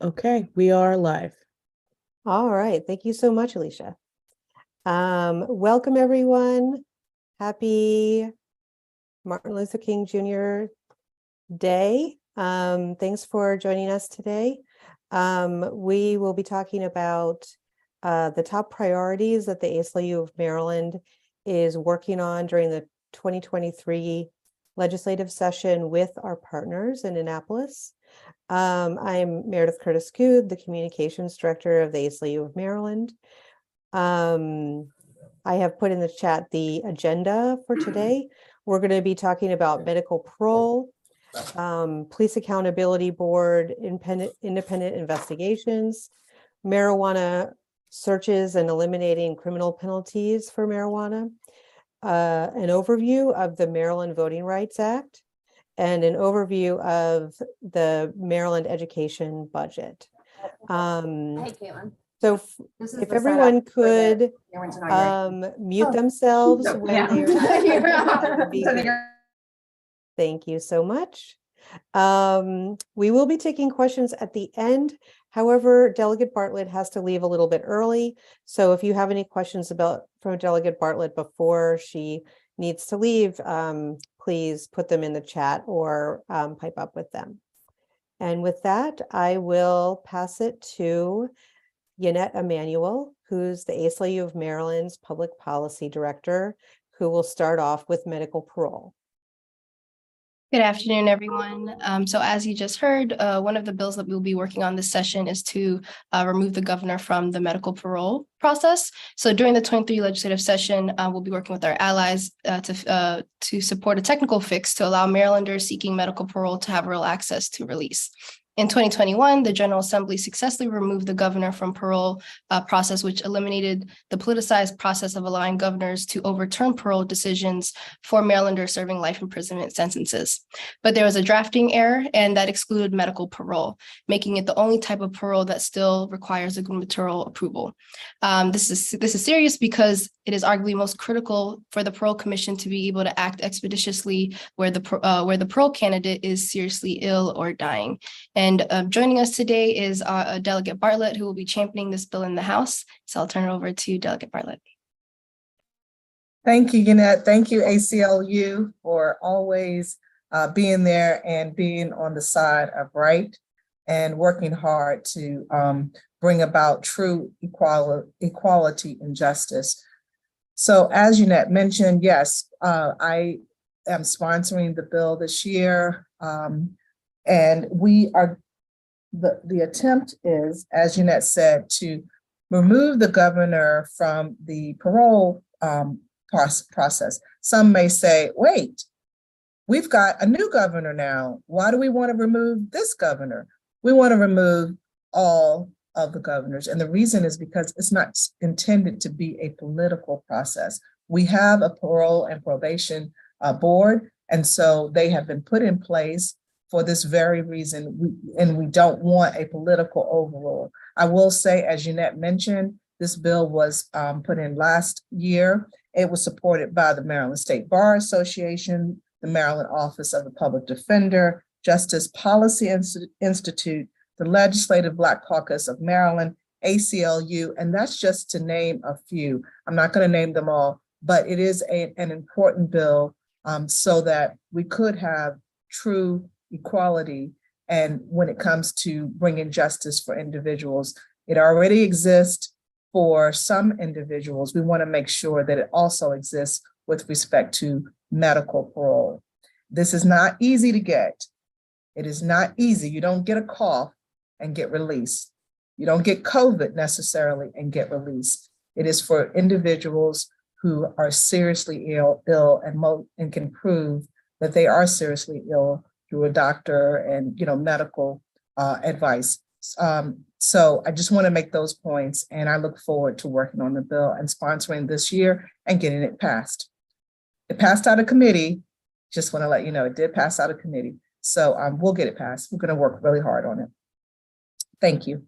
Okay, we are live. All right. Thank you so much, Alicia. Welcome, everyone. Happy Martin Luther King Jr. Day. Thanks for joining us today. We will be talking about the top priorities that the ACLU of Maryland is working on during the 2023 legislative session with our partners in Annapolis. I'm Meredith Curtis Good, the Communications Director of the ACLU of Maryland. I have put in the chat the agenda for today. We're going to be talking about medical parole, Police Accountability Board, independent investigations, marijuana searches and eliminating criminal penalties for marijuana, an overview of the Maryland Voting Rights Act, and an overview of the Maryland education budget. Hey, Caitlin. So if everyone could mute themselves when they're Thank you so much. We will be taking questions at the end. However, Delegate Bartlett has to leave a little bit early. So if you have any questions from Delegate Bartlett before she needs to leave, please put them in the chat or pipe up with them. And with that, I will pass it to Yannette Emanuel, who's the ACLU of Maryland's Public Policy Director, who will start off with medical parole. Good afternoon, everyone. So as you just heard, one of the bills that we'll be working on this session is to remove the governor from the medical parole process. So during the 23 legislative session, we'll be working with our allies to support a technical fix to allow Marylanders seeking medical parole to have real access to release. In 2021, the General Assembly successfully removed the governor from parole process, which eliminated the politicized process of allowing governors to overturn parole decisions for Marylanders serving life imprisonment sentences. But there was a drafting error, and that excluded medical parole, making it the only type of parole that still requires a gubernatorial approval. This is serious because it is arguably most critical for the Parole Commission to be able to act expeditiously where the parole candidate is seriously ill or dying. And joining us today is Delegate Bartlett, who will be championing this bill in the House. So I'll turn it over to Delegate Bartlett. Thank you, Yannette. Thank you, ACLU, for always being there and being on the side of right and working hard to bring about true equality and justice. So as Yannette mentioned, yes, I am sponsoring the bill this year. And we are, the attempt is, as Yannette said, to remove the governor from the parole process. Some may say, wait, we've got a new governor now. Why do we want to remove this governor? We want to remove all of the governors. And the reason is because it's not intended to be a political process. We have a parole and probation board, and so they have been put in place for this very reason, and we don't want a political overrule. I will say, as Yannette mentioned, this bill was put in last year. It was supported by the Maryland State Bar Association, the Maryland Office of the Public Defender, Justice Policy Institute, the Legislative Black Caucus of Maryland, ACLU, and that's just to name a few. I'm not going to name them all, but it is an important bill so that we could have true equality. And when it comes to bringing justice for individuals, it already exists for some individuals. We want to make sure that it also exists with respect to medical parole. This is not easy to get. It is not easy. You don't get a cough and get released. You don't get COVID necessarily and get released. It is for individuals who are seriously ill and can prove that they are seriously ill through a doctor and medical advice. So I just want to make those points, and I look forward to working on the bill and sponsoring this year and getting it passed. It passed out of committee. Just want to let you know it did pass out of committee. So we'll get it passed. We're going to work really hard on it. Thank you.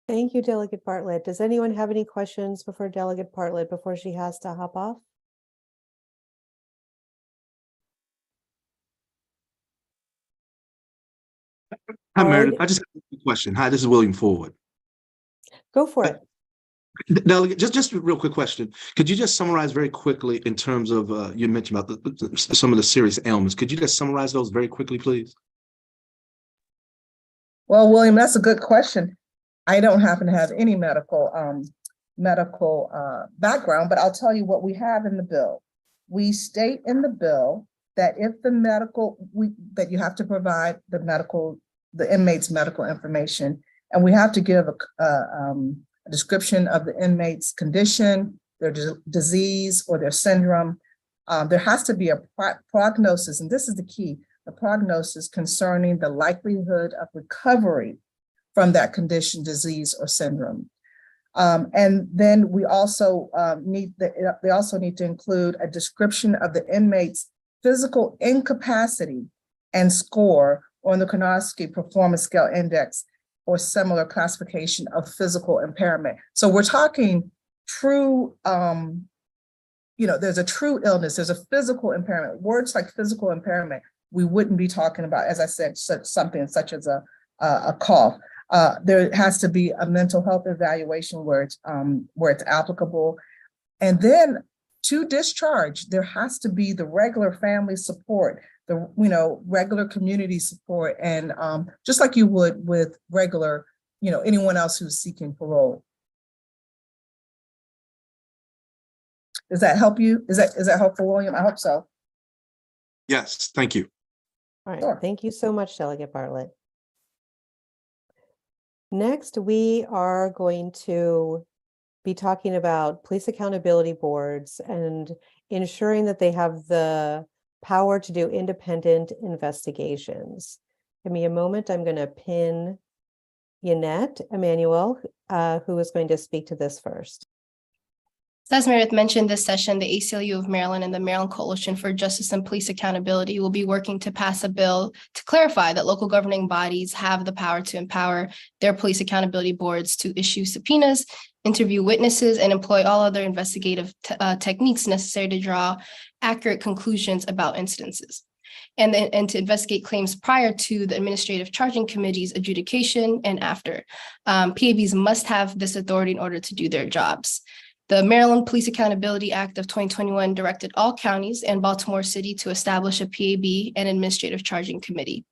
Thank you, Delegate Bartlett. Does anyone have any questions for Delegate Bartlett before she has to hop off? Hi, Meredith. I just have a question. Hi, this is William Forward. Go for it. Delegate, just a real quick question. Could you just summarize very quickly in terms of, you mentioned about some of the serious ailments. Could you just summarize those very quickly, please? Well, William, that's a good question. I don't happen to have any medical background, but I'll tell you what we have in the bill. We state in the bill that if that you have to provide the inmate's medical information, and we have to give a description of the inmate's condition, their disease or their syndrome. There has to be a prognosis, and this is the key, the prognosis concerning the likelihood of recovery from that condition, disease, or syndrome. And then we also they also need to include a description of the inmate's physical incapacity and score on the Karnofsky Performance Scale Index or similar classification of physical impairment. So we're talking true, there's a true illness, there's a physical impairment. Words like physical impairment, we wouldn't be talking about, as I said, something such as a cough. There has to be a mental health evaluation where it's applicable. And then to discharge, there has to be the regular family support, the regular community support, and just like you would with regular, anyone else who's seeking parole. Does that help you? Is that helpful, William? I hope so. Yes, thank you. All right, Sure. Thank you so much, Delegate Bartlett. Next, we are going to be talking about police accountability boards and ensuring that they have the power to do independent investigations. Give me a moment. I'm going to pin Yannette Emanuel, who is going to speak to this first. As Meredith mentioned, this session, the ACLU of Maryland and the Maryland Coalition for Justice and Police Accountability will be working to pass a bill to clarify that local governing bodies have the power to empower their police accountability boards to issue subpoenas, interview witnesses, and employ all other investigative techniques necessary to draw accurate conclusions about incidences, and to investigate claims prior to the Administrative Charging Committee's adjudication and after. PABs must have this authority in order to do their jobs. The Maryland Police Accountability Act of 2021 directed all counties and Baltimore City to establish a PAB and Administrative Charging Committee.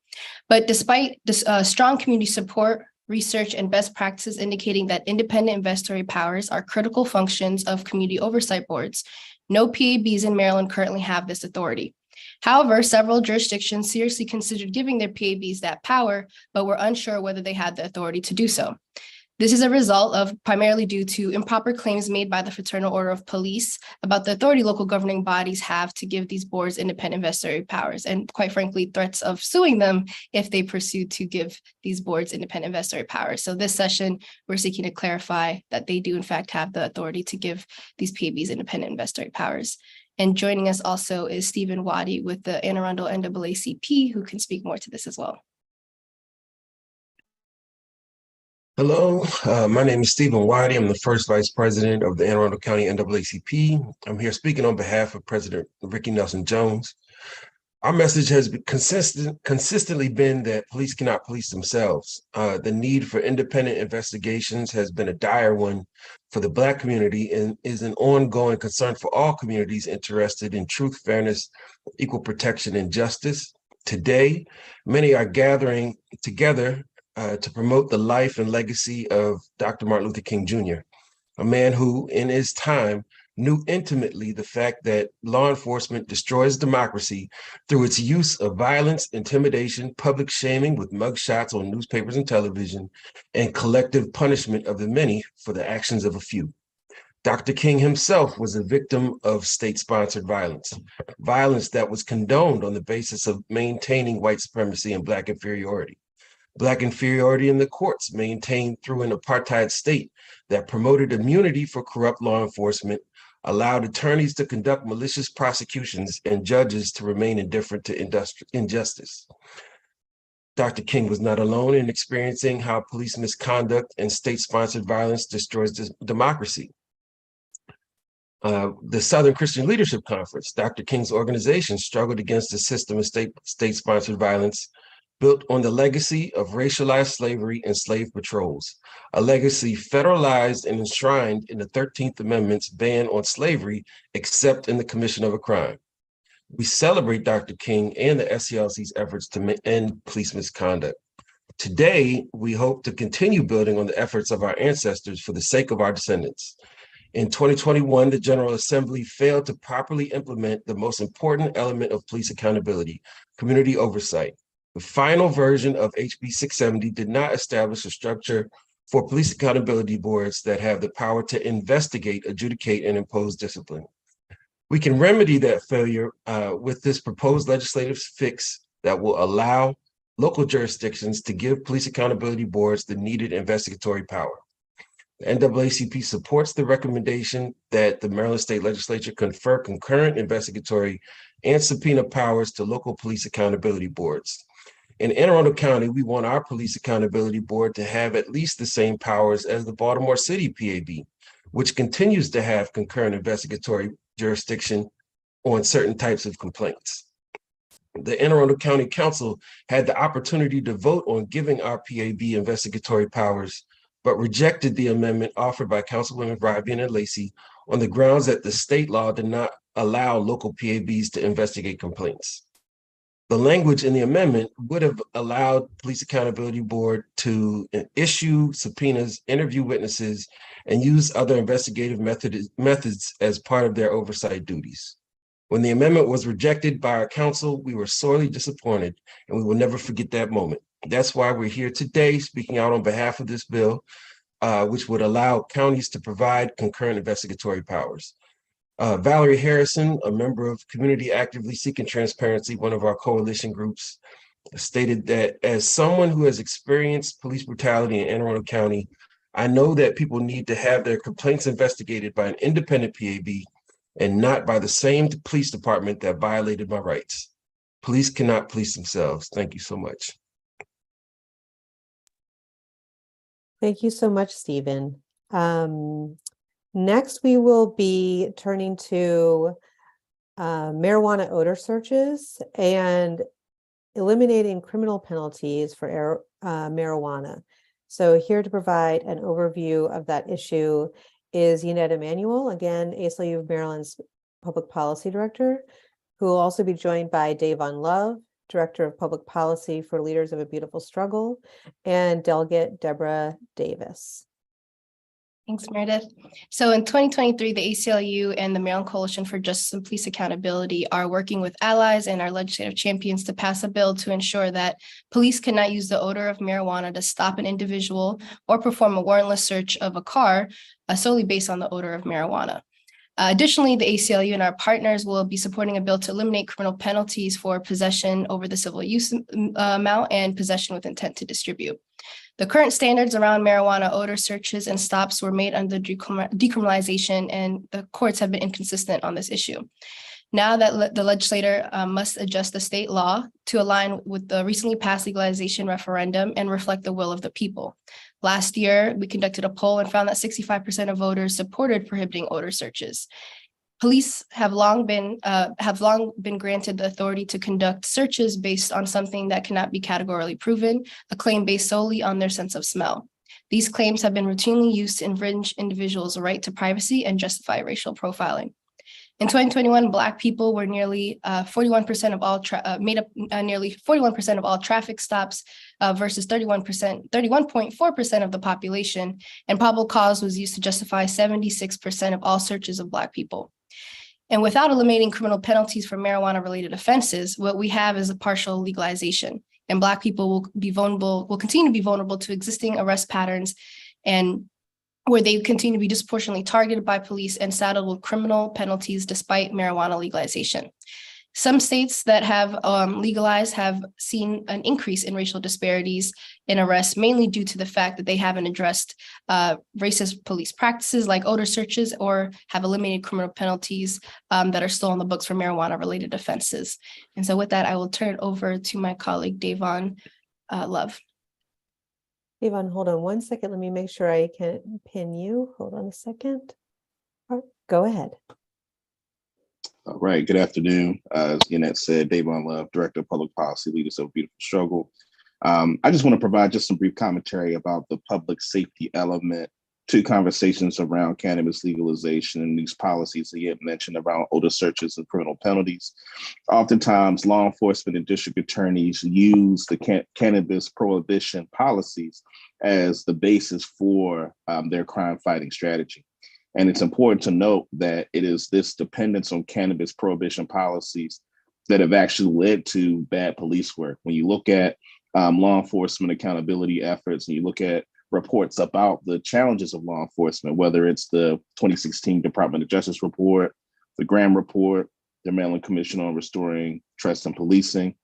But despite this strong community support, research, and best practices indicating that independent investigatory powers are critical functions of community oversight boards, no PABs in Maryland currently have this authority. However, several jurisdictions seriously considered giving their PABs that power, but were unsure whether they had the authority to do so. This is a result of primarily due to improper claims made by the Fraternal Order of Police about the authority local governing bodies have to give these boards independent investigatory powers, and quite frankly, threats of suing them if they pursue to give these boards independent investigatory powers. So this session, we're seeking to clarify that they do in fact have the authority to give these PABs independent investigatory powers. And joining us also is Stephen Waddy with the Anne Arundel NAACP, who can speak more to this as well. Hello, my name is Stephen Waddy. I'm the first vice president of the Anne Arundel County NAACP. I'm here speaking on behalf of President Ricky Nelson Jones. Our message has been consistently been that police cannot police themselves. The need for independent investigations has been a dire one for the Black community and is an ongoing concern for all communities interested in truth, fairness, equal protection, and justice. Today, many are gathering together to promote the life and legacy of Dr. Martin Luther King Jr., a man who, in his time, knew intimately the fact that law enforcement destroys democracy through its use of violence, intimidation, public shaming with mugshots on newspapers and television, and collective punishment of the many for the actions of a few. Dr. King himself was a victim of state-sponsored violence, violence that was condoned on the basis of maintaining white supremacy and Black inferiority. Black inferiority in the courts maintained through an apartheid state that promoted immunity for corrupt law enforcement, allowed attorneys to conduct malicious prosecutions, and judges to remain indifferent to injustice. Dr. King was not alone in experiencing how police misconduct and state-sponsored violence destroys democracy. The Southern Christian Leadership Conference, Dr. King's organization, struggled against the system of state-sponsored violence built on the legacy of racialized slavery and slave patrols, a legacy federalized and enshrined in the 13th Amendment's ban on slavery, except in the commission of a crime. We celebrate Dr. King and the SCLC's efforts to end police misconduct. Today, we hope to continue building on the efforts of our ancestors for the sake of our descendants. In 2021, the General Assembly failed to properly implement the most important element of police accountability, community oversight. The final version of HB 670 did not establish a structure for police accountability boards that have the power to investigate, adjudicate, and impose discipline. We can remedy that failure with this proposed legislative fix that will allow local jurisdictions to give police accountability boards the needed investigatory power. The NAACP supports the recommendation that the Maryland State Legislature confer concurrent investigatory and subpoena powers to local police accountability boards. In Anne Arundel County, we want our police accountability board to have at least the same powers as the Baltimore City PAB, which continues to have concurrent investigatory jurisdiction on certain types of complaints. The Anne Arundel County Council had the opportunity to vote on giving our PAB investigatory powers, but rejected the amendment offered by Councilwomen Rivian and Lacey on the grounds that the state law did not allow local PABs to investigate complaints. The language in the amendment would have allowed Police Accountability Board to issue subpoenas, interview witnesses, and use other investigative methods as part of their oversight duties. When the amendment was rejected by our council, we were sorely disappointed, and we will never forget that moment. That's why we're here today speaking out on behalf of this bill, which would allow counties to provide concurrent investigatory powers. Valerie Harrison, a member of Community Actively Seeking Transparency, one of our coalition groups, stated that as someone who has experienced police brutality in Anne Arundel County, I know that people need to have their complaints investigated by an independent PAB and not by the same police department that violated my rights. Police cannot police themselves. Thank you so much. Thank you so much, Stephen. Next, we will be turning to marijuana odor searches and eliminating criminal penalties for marijuana. So here to provide an overview of that issue is Yannette Emanuel, again, ACLU of Maryland's Public Policy Director, who will also be joined by Davon Love, Director of Public Policy for Leaders of a Beautiful Struggle, and Delegate Deborah Davis. Thanks, Meredith. So in 2023, the ACLU and the Maryland Coalition for Justice and Police Accountability are working with allies and our legislative champions to pass a bill to ensure that police cannot use the odor of marijuana to stop an individual or perform a warrantless search of a car solely based on the odor of marijuana. Additionally, the ACLU and our partners will be supporting a bill to eliminate criminal penalties for possession over the civil use amount and possession with intent to distribute. The current standards around marijuana odor searches and stops were made under decriminalization, and the courts have been inconsistent on this issue. Now that the legislator must adjust the state law to align with the recently passed legalization referendum and reflect the will of the people. Last year, we conducted a poll and found that 65% of voters supported prohibiting odor searches. Police have long been granted the authority to conduct searches based on something that cannot be categorically proven, a claim based solely on their sense of smell. These claims have been routinely used to infringe individuals' right to privacy and justify racial profiling. In 2021, Black people were nearly 41% of all made up nearly 41% of all traffic stops versus 31.4% of the population, and probable cause was used to justify 76% of all searches of Black people. And without eliminating criminal penalties for marijuana-related offenses, what we have is a partial legalization, and Black people will continue to be vulnerable to existing arrest patterns, and where they continue to be disproportionately targeted by police and saddled with criminal penalties despite marijuana legalization. Some states that have legalized have seen an increase in racial disparities in arrests, mainly due to the fact that they haven't addressed racist police practices like odor searches or have eliminated criminal penalties that are still on the books for marijuana-related offenses. And so with that, I will turn it over to my colleague, Davon Love. Davon, hold on one second. Let me make sure I can pin you. Hold on a second. Go ahead. All right, good afternoon. As Yannette said, Davon Love, Director of Public Policy, Leaders of a Beautiful Struggle. I just want to provide just some brief commentary about the public safety element to conversations around cannabis legalization and these policies that you had mentioned around odor searches and criminal penalties. Oftentimes, law enforcement and district attorneys use the cannabis prohibition policies as the basis for their crime fighting strategy. And it's important to note that it is this dependence on cannabis prohibition policies that have actually led to bad police work. When you look at law enforcement accountability efforts and you look at reports about the challenges of law enforcement, whether it's the 2016 Department of Justice report, the Graham report, the Maryland Commission on Restoring Trust in Policing.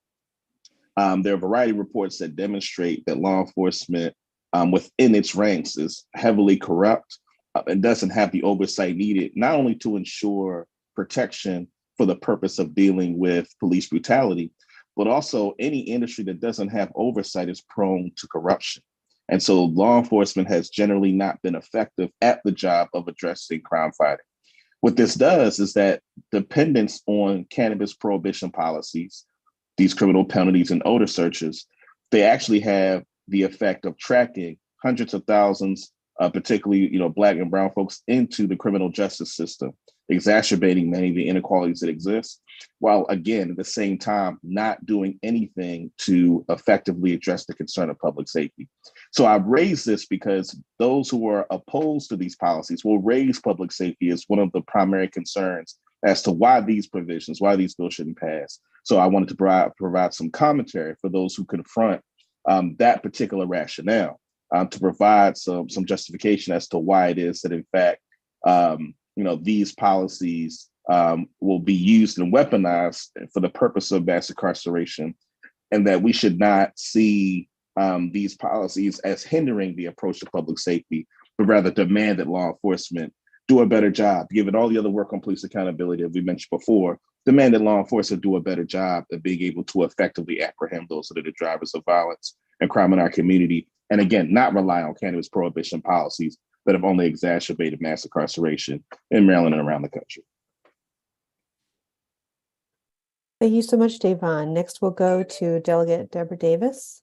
There are a variety of reports that demonstrate that law enforcement within its ranks is heavily corrupt and doesn't have the oversight needed, not only to ensure protection for the purpose of dealing with police brutality, but also any industry that doesn't have oversight is prone to corruption. And so law enforcement has generally not been effective at the job of addressing crime fighting. What this does is that dependence on cannabis prohibition policies, these criminal penalties and odor searches, they actually have the effect of tracking hundreds of thousands, particularly Black and brown folks, into the criminal justice system, exacerbating many of the inequalities that exist, while again, at the same time, not doing anything to effectively address the concern of public safety. So I raise this because those who are opposed to these policies will raise public safety as one of the primary concerns as to why these provisions, why these bills shouldn't pass. So I wanted to provide some commentary for those who confront that particular rationale, to provide some justification as to why it is that, in fact, these policies will be used and weaponized for the purpose of mass incarceration, and that we should not see these policies as hindering the approach to public safety, but rather demand that law enforcement do a better job, given all the other work on police accountability that we mentioned before, demand that law enforcement do a better job of being able to effectively apprehend those that are the drivers of violence and crime in our community. And again, not rely on cannabis prohibition policies that have only exacerbated mass incarceration in Maryland and around the country. Thank you so much, Davon. Next, we'll go to Delegate Deborah Davis.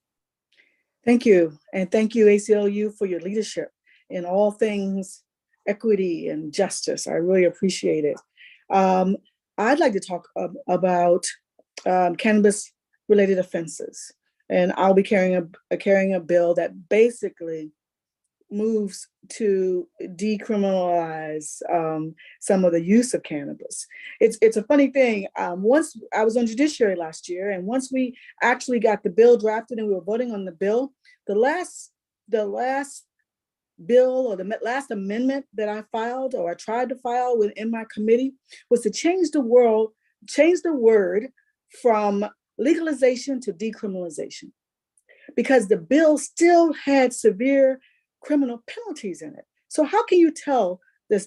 Thank you. And thank you, ACLU, for your leadership in all things equity and justice. I really appreciate it. I'd like to talk about cannabis-related offenses. And I'll be carrying a bill that basically moves to decriminalize some of the use of cannabis. It's a funny thing. Once I was on judiciary last year, and once we actually got the bill drafted and we were voting on the bill, the last bill or the last amendment that I filed or I tried to file within my committee was to change the word from legalization to decriminalization, because the bill still had severe criminal penalties in it. So how can you tell the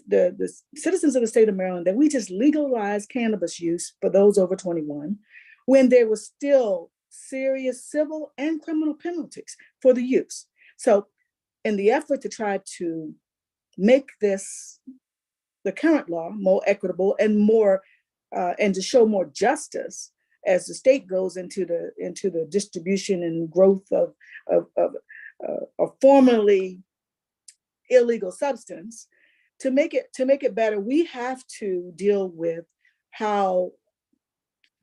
citizens of the state of Maryland that we just legalized cannabis use for those over 21 when there was still serious civil and criminal penalties for the use? So in the effort to try to make the current law more equitable and more and to show more justice as the state goes into the distribution and growth of a formerly illegal substance, to make it better, we have to deal with how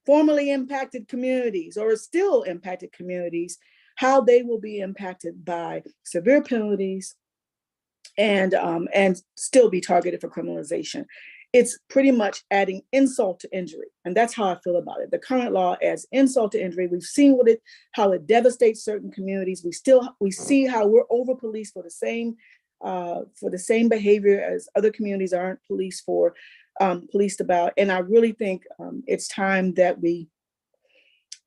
formerly impacted communities or still impacted communities, how they will be impacted by severe penalties and still be targeted for criminalization. It's pretty much adding insult to injury. And that's how I feel about it. The current law adds insult to injury. We've seen how it devastates certain communities. We see how we're over policed for the same behavior as other communities aren't policed about. And I really think it's time that we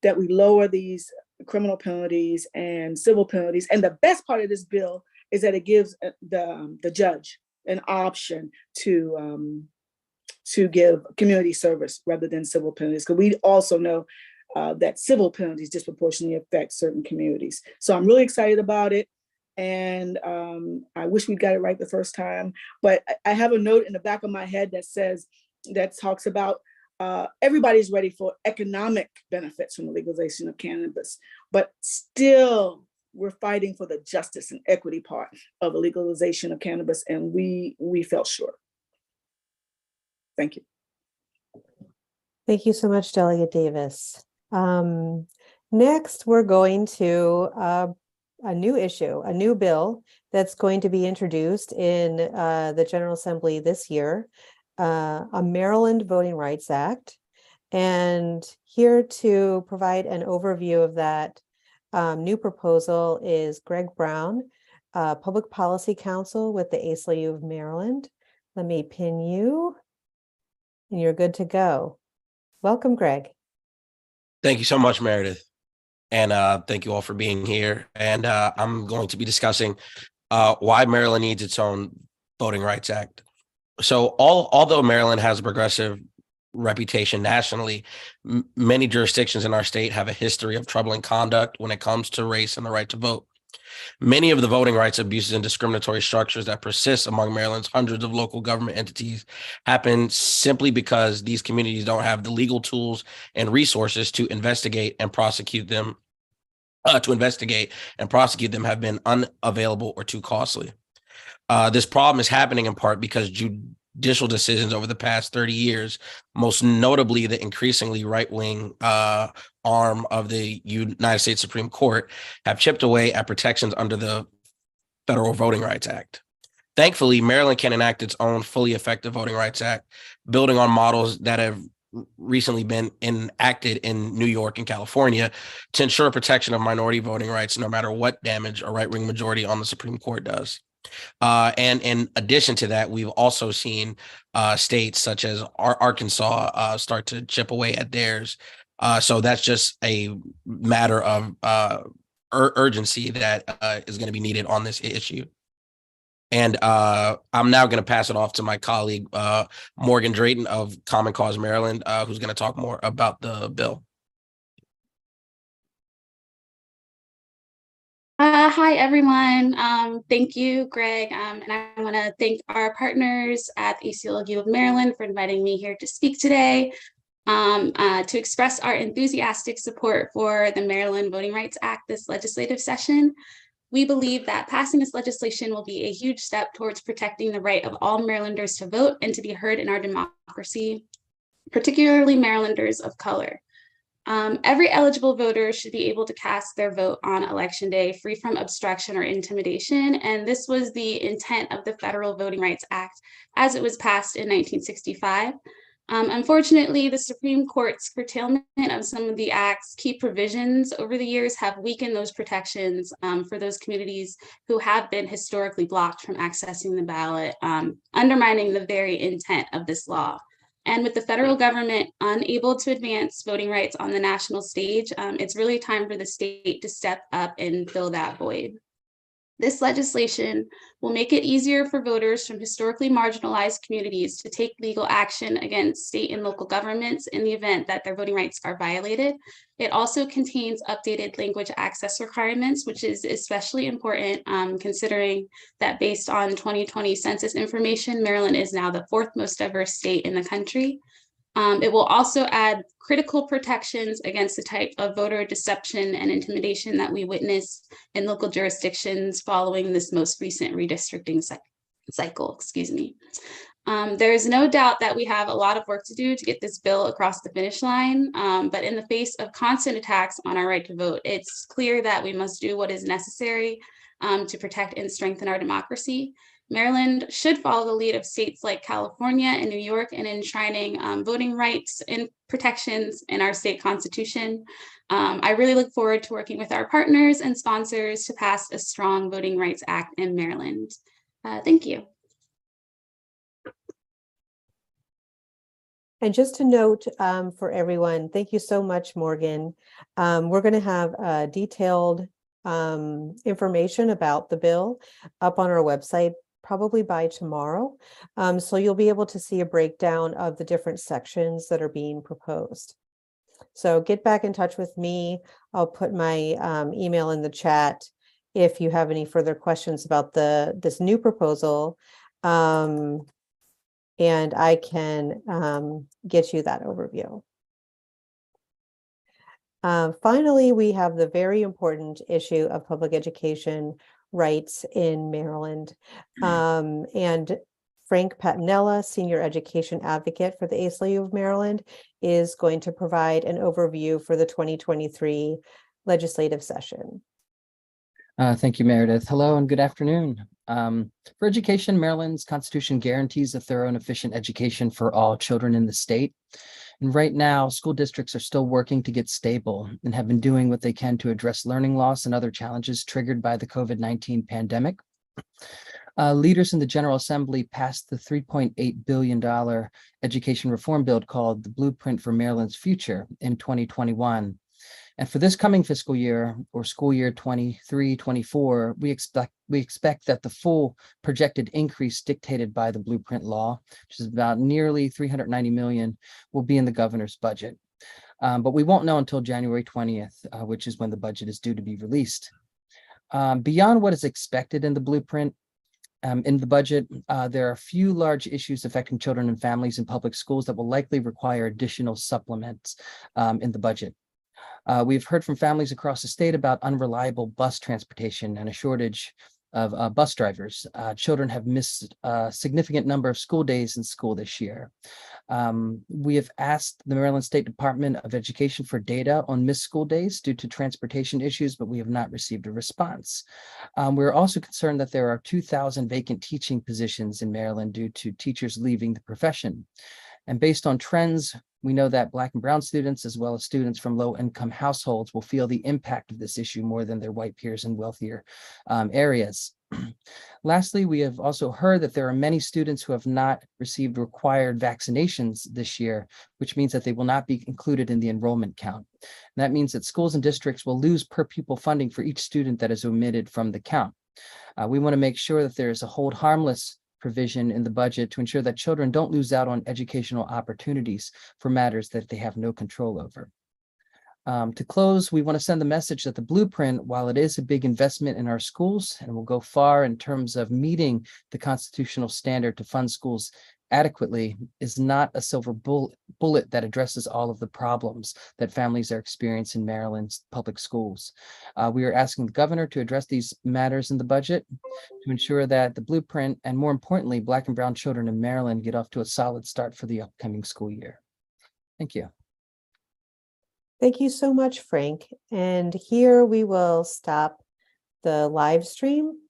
lower these criminal penalties and civil penalties. And the best part of this bill is that it gives the judge an option to give community service rather than civil penalties, because we also know that civil penalties disproportionately affect certain communities. So I'm really excited about it. And I wish we got it right the first time, but I have a note in the back of my head that talks about everybody's ready for economic benefits from the legalization of cannabis. but still we're fighting for the justice and equity part of the legalization of cannabis, and we fell short. Thank you. Thank you so much, Delegate Davis. Next, we're going to a new issue, a new bill that's going to be introduced in the General Assembly this year, a Maryland Voting Rights Act. And here to provide an overview of that new proposal is Greg Brown, Public Policy Counsel with the ACLU of Maryland. Let me pin you, and you're good to go. Welcome, Greg. Thank you so much, Meredith. And thank you all for being here. And I'm going to be discussing why Maryland needs its own Voting Rights Act. So although Maryland has a progressive reputation nationally, many jurisdictions in our state have a history of troubling conduct when it comes to race and the right to vote. Many of the voting rights abuses and discriminatory structures that persist among Maryland's hundreds of local government entities happen simply because these communities don't have the legal tools and resources to investigate and prosecute them. Have been unavailable or too costly. This problem is happening in part because judicial decisions over the past 30 years, most notably the increasingly right-wing arm of the United States Supreme Court, have chipped away at protections under the Federal Voting Rights Act. Thankfully, Maryland can enact its own fully effective Voting Rights Act, building on models that have recently been enacted in New York and California to ensure protection of minority voting rights, no matter what damage a right-wing majority on the Supreme Court does. And in addition to that, we've also seen states such as Arkansas start to chip away at theirs. So that's just a matter of urgency that is going to be needed on this issue. And I'm now going to pass it off to my colleague, Morgan Drayton of Common Cause Maryland, who's going to talk more about the bill. Hi, everyone. Thank you, Greg. And I want to thank our partners at the ACLU of Maryland for inviting me here to speak today to express our enthusiastic support for the Maryland Voting Rights Act this legislative session. We believe that passing this legislation will be a huge step towards protecting the right of all Marylanders to vote and to be heard in our democracy, particularly Marylanders of color. Every eligible voter should be able to cast their vote on Election Day free from obstruction or intimidation, and this was the intent of the Federal Voting Rights Act as it was passed in 1965. Unfortunately, the Supreme Court's curtailment of some of the act's key provisions over the years have weakened those protections for those communities who have been historically blocked from accessing the ballot, undermining the very intent of this law. And with the federal government unable to advance voting rights on the national stage, it's really time for the state to step up and fill that void. This legislation will make it easier for voters from historically marginalized communities to take legal action against state and local governments in the event that their voting rights are violated. It also contains updated language access requirements, which is especially important considering that based on 2020 census information, Maryland is now the 4th most diverse state in the country. It will also add critical protections against the type of voter deception and intimidation that we witnessed in local jurisdictions following this most recent redistricting cycle. There is no doubt that we have a lot of work to do to get this bill across the finish line, but in the face of constant attacks on our right to vote, it's clear that we must do what is necessary to protect and strengthen our democracy. Maryland should follow the lead of states like California and New York in enshrining voting rights and protections in our state constitution. I really look forward to working with our partners and sponsors to pass a strong Voting Rights Act in Maryland. Thank you. And just to note for everyone, thank you so much, Morgan. We're going to have detailed information about the bill up on our website probably by tomorrow. So you'll be able to see a breakdown of the different sections that are being proposed. So get back in touch with me. I'll put my email in the chat if you have any further questions about this new proposal. And I can get you that overview. Finally, we have the very important issue of public education rights in Maryland. And Frank Patinella, Senior Education Advocate for the ACLU of Maryland, is going to provide an overview for the 2023 legislative session. Thank you, Meredith. Hello and good afternoon. For education, Maryland's Constitution guarantees a thorough and efficient education for all children in the state. And right now, school districts are still working to get stable and have been doing what they can to address learning loss and other challenges triggered by the COVID-19 pandemic. Leaders in the General Assembly passed the $3.8 billion education reform bill called the Blueprint for Maryland's Future in 2021. And for this coming fiscal year, or school year 23-24, we expect that the full projected increase dictated by the Blueprint law, which is about nearly $390 million, will be in the governor's budget. But we won't know until January 20th, which is when the budget is due to be released. Beyond what is expected in the Blueprint, in the budget, there are a few large issues affecting children and families in public schools that will likely require additional supplements in the budget. We've heard from families across the state about unreliable bus transportation and a shortage of bus drivers. Children have missed a significant number of school days in school this year. We have asked the Maryland State Department of Education for data on missed school days due to transportation issues, but we have not received a response. We're also concerned that there are 2,000 vacant teaching positions in Maryland due to teachers leaving the profession. And based on trends, we know that Black and Brown students, as well as students from low-income households, will feel the impact of this issue more than their white peers in wealthier areas. Lastly, we have also heard that there are many students who have not received required vaccinations this year, which means that they will not be included in the enrollment count. And that means that schools and districts will lose per pupil funding for each student that is omitted from the count. We want to make sure that there is a hold harmless provision in the budget to ensure that children don't lose out on educational opportunities for matters that they have no control over. To close, we want to send the message that the Blueprint, while it is a big investment in our schools and will go far in terms of meeting the constitutional standard to fund schools adequately, is not a silver bullet that addresses all of the problems that families are experiencing in Maryland's public schools. We are asking the governor to address these matters in the budget to ensure that the Blueprint, and more importantly, Black and Brown children in Maryland, get off to a solid start for the upcoming school year. Thank you. Thank you so much, Frank. And here we will stop the live stream